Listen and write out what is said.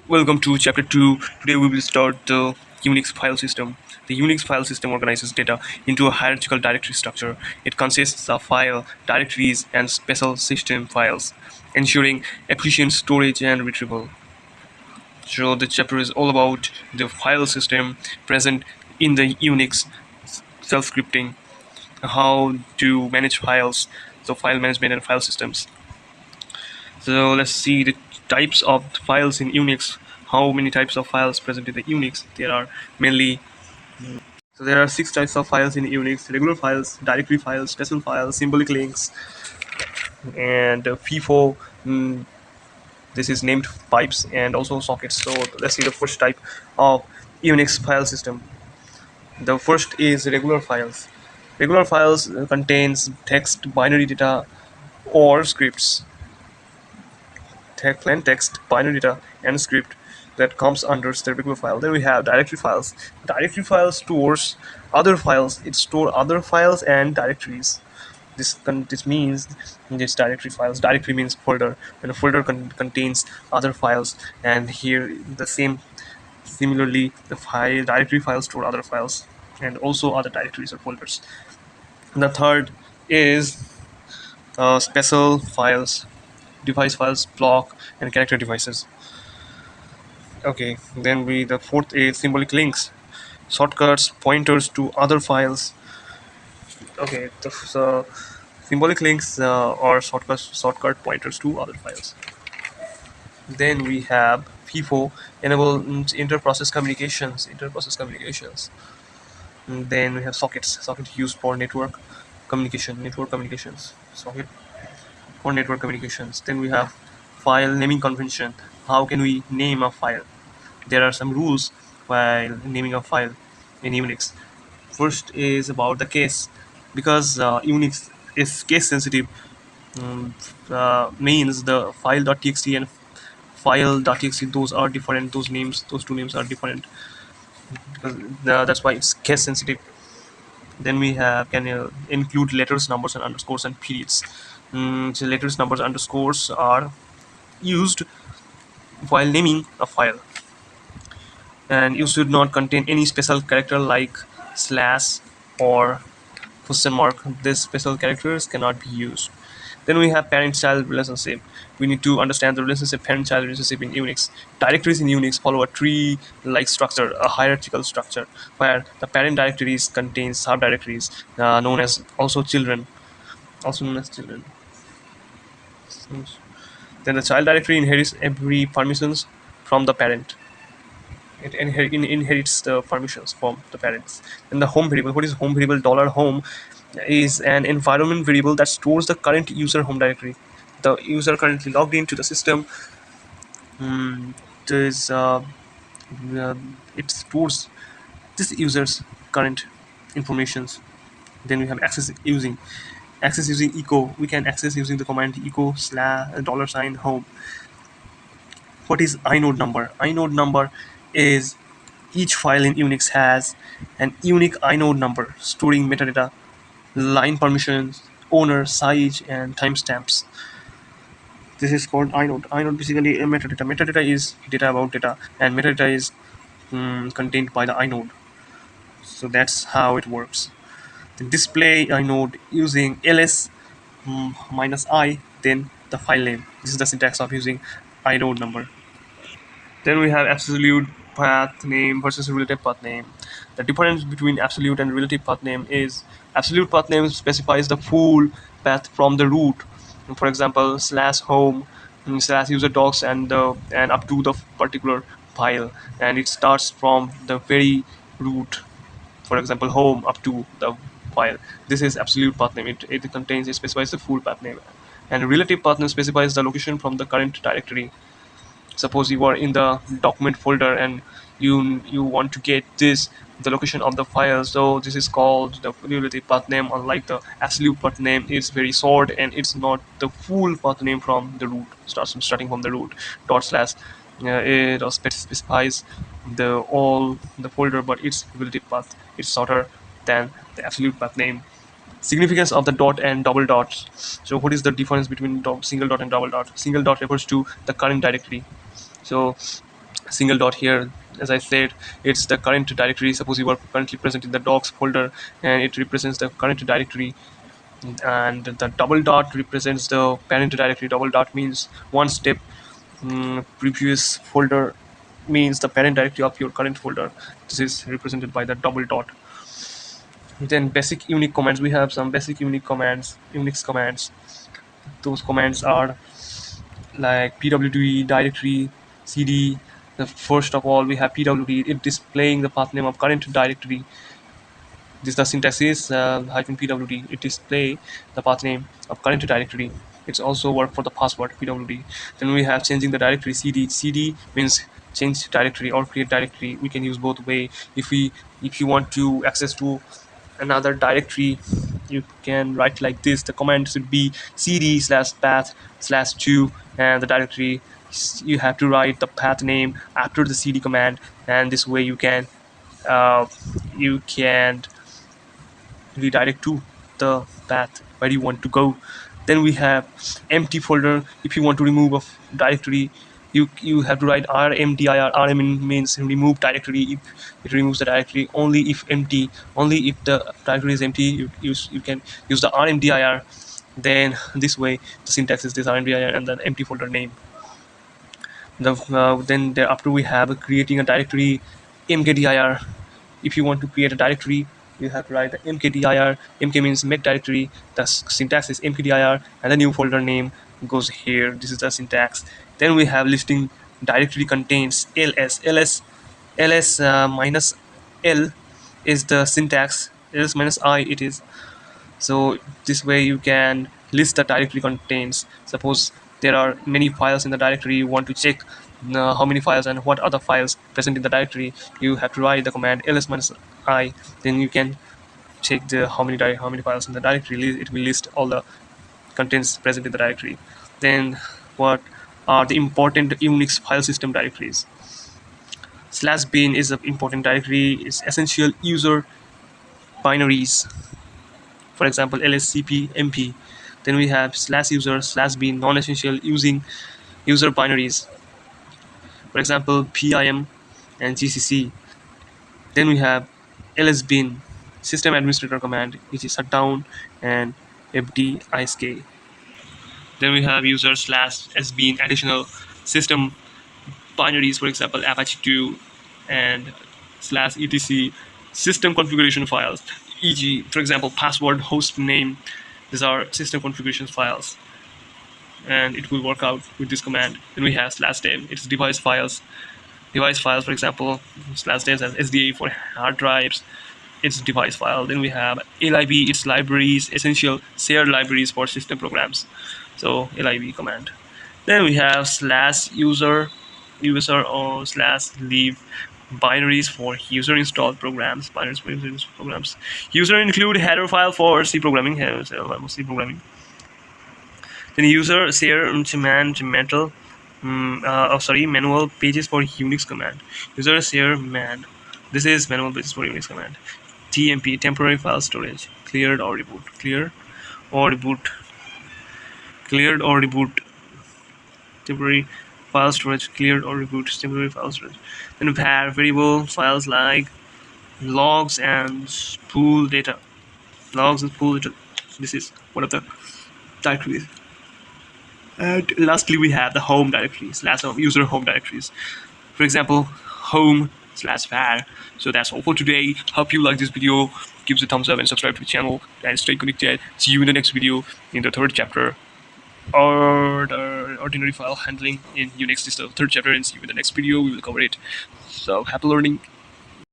Welcome to Chapter 2. Today we will start the Unix file system. The Unix file system organizes data into a hierarchical directory structure. It consists of file, directories, and special system files, ensuring efficient storage and retrieval. So the chapter is all about the file system present in the Unix self-scripting, how to manage files, so file management and file systems. So let's see the types of files in Unix. How many types of files present in the Unix? There are mainly there are 6 types of files in Unix: regular files, directory files, special files, symbolic links, and FIFO. This is named pipes and also sockets. So let's see the first type of Unix file system. The first is regular files. Regular files contains text, binary data, or scripts. Plain text, binary data, and script that comes under the regular file. Then we have directory files. Directory file stores other files. It stores other files and directories. This means this directory files. Directory means folder. When a folder contains other files, and here the same. Similarly, the file directory files store other files and also other directories or folders. And the third is special files, device files, block, and character devices. Okay, then the fourth is symbolic links, shortcuts, pointers to other files. Okay, so symbolic links or shortcut pointers to other files. Then we have FIFO, enable inter-process communications. And then we have socket used for network communications. Socket for network communications. Then we have file naming convention. How can we name a file? There are some rules while naming a file in Unix. First is about the case, because Unix is case sensitive. Means the file.txt and file.txt, those are different. Those two names are different. That's why it's case sensitive. Then we have can include letters, numbers, and underscores and periods. So letters, numbers, underscores are used while naming a file, and you should not contain any special character like slash or question mark. These special characters cannot be used. Then we have parent-child relationship. We need to understand the relationship, parent-child relationship in Unix. Directories in Unix follow a tree-like structure, a hierarchical structure, where the parent directories contain subdirectories known as children. Then the child directory inherits every permissions from the parent. It inherits the permissions from the parents. And the home variable. What is home variable? $home is an environment variable that stores the current user home directory. The user currently logged into the system. There's it stores this user's current informations. Then we have access using echo. We can access using the command echo $$home. What is inode number? Inode number is each file in Unix has an unique inode number storing metadata, line permissions, owner, size, and timestamps. This is called inode. Inode basically a metadata. Metadata is data about data, and metadata is contained by the inode. So that's how it works. The display inode using ls minus I, then the file name. This is the syntax of using inode number. Then we have absolute path name versus relative path name. The difference between absolute and relative path name is absolute path name specifies the full path from the root. For example, slash home, slash user docs, and up to the particular file, and it starts from the very root. For example, home up to the file. This is absolute path name. It specifies the full path name, and relative path name specifies the location from the current directory. Suppose you are in the document folder and you want to get the location of the file, so this is called the relative path name. Unlike the absolute path name, it's very short and it's not the full path name from the root, starting from the root. Dot slash it specifies all the folder, but its relative path is shorter than the absolute path name. Significance of the dot and double dots. So what is the difference between single dot and double dot? Single dot refers to the current directory. So Single dot here, as I said, it's the current directory. Suppose you are currently present in the docs folder, and it represents the current directory. And the double dot represents the parent directory. Double dot means one step previous folder, means the parent directory of your current folder. This is represented by the double dot. Then basic Unix commands. We have some basic Unix commands. Those commands are like pwd directory cd. The first of all, we have pwd, it displaying the path name of current directory. This the syntax is hyphen pwd, it display the path name of current directory. It's also work for the password pwd. Then we have changing the directory cd means change directory or create directory. We can use both way. If you want to access to another directory, you can write like this. The command should be cd slash path slash 2, and the directory, you have to write the path name after the cd command, and this way uh, you can redirect to the path where you want to go. Then we have empty folder. If you want to remove a directory, you have to write rmdir. Rm means remove directory. If it removes the directory, only if empty, only if the directory is empty, you can use the rmdir. Then this way the syntax is this rmdir and then empty folder name. Then thereafter we have creating a directory mkdir. If you want to create a directory, you have to write the mkdir. Mk means make directory. The syntax is mkdir, and the new folder name goes here. This is the syntax. Then we have listing directory contains ls minus l is the syntax. Ls minus I it is. So this way you can list the directory contains. Suppose there are many files in the directory, you want to check how many files and what are the files present in the directory, you have to write the command ls minus I. Then you can check the how many files in the directory. It will list all the contents present in the directory. Then what are the important Unix file system directories? Slash bin is an important directory. It's essential user binaries, for example lscp mp. Then we have slash user slash bin non-essential using user binaries, for example pim and gcc. Then we have lsbin system administrator command, which is shutdown and fdisk. Then we have user slash sbin additional system binaries, for example apache 2 and slash etc system configuration files, e.g. for example password host name. These are system configuration files, and it will work out with this command. Then we have slash dev, it's device files, for example slash dev as sda for hard drives, it's device file. Then we have lib, it's libraries, essential shared libraries for system programs, so lib command. Then we have slash user or slash leave binaries for user installed programs, binaries for user installed programs. User include header file for C programming, C programming. Then user share manual pages for Unix command. User share man. This is manual pages for Unix command. TMP, temporary file storage, cleared or reboot, or reboot, cleared or reboot, temporary file storage, cleared or reboot, temporary file storage. Then we have variable files like logs and pool data. Logs and pool data. This is one of the directories. And lastly, we have the home directory slash user home directories. For example, home slash var. So that's all for today. Hope you like this video. Give us a thumbs up and subscribe to the channel and stay connected. See you in the next video in the third chapter, or the ordinary file handling in Unix. This is the third chapter, and see you in the next video. We will cover it. So happy learning.